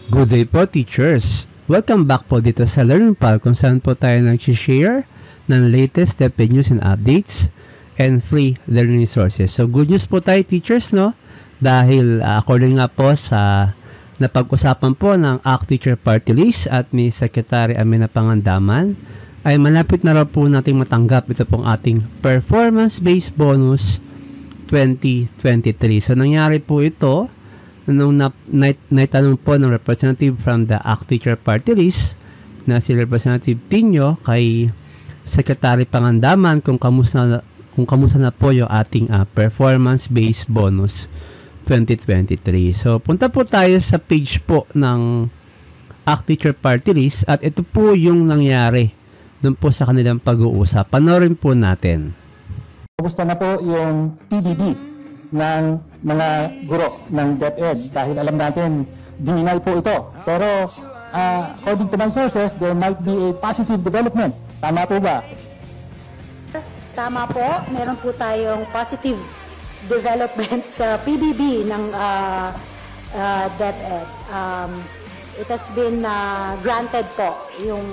Good day po, teachers! Welcome back po dito sa LearningPal kung saan po tayo nag-share ng latest DepEd news and updates and free learning resources. So good news po tayo, teachers, no? Dahil according nga po sa napag-usapan po ng ACT Teacher Party List at ni Secretary Amina Pangandaman, ay malapit na raw po nating matanggap ito pong ating performance-based bonus 2023. So nangyari po ito nung naitanong po ng representative from the ACT Teacher Party List na si Representative Pino kay Secretary Pangandaman kung kamusta na po yung ating performance-based bonus 2023. So punta po tayo sa page po ng ACT Teacher Party List at ito po yung nangyari doon po sa kanilang pag-uusap. Panorin po natin. Gusto na po yung PBB ng mga guro ng DepEd dahil alam natin denial po ito. Pero according to my sources, there might be a positive development. Tama po ba? Tama po. Meron po tayong positive development sa PBB ng DepEd. It has been granted po yung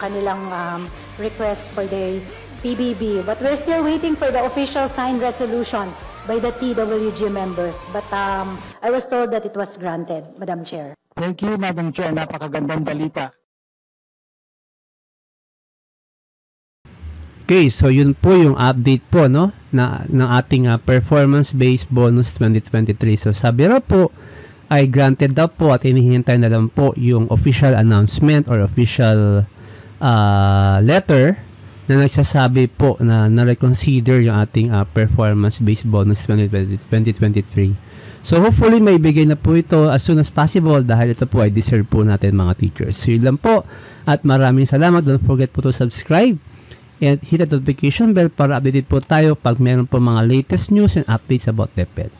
kanilang request for the PBB. But we're still waiting for the official signed resolution by the TWG members. But I was told that it was granted, Madam Chair. Thank you, Madam Chair. Napakagandang balita. Okay, so yun po yung update po, no, ng ating performance-based bonus 2023. So sabi raw po ay granted daw po at hinihintay na lang po yung official announcement or official letter na nagsasabi po na na-reconsider yung ating performance-based bonus 2023. So hopefully may bigay na po ito as soon as possible dahil ito po ay deserve po natin mga teachers. So yun lang po at maraming salamat. Don't forget po to subscribe and hit the notification bell para updated po tayo pag meron po mga latest news and updates about DepEd.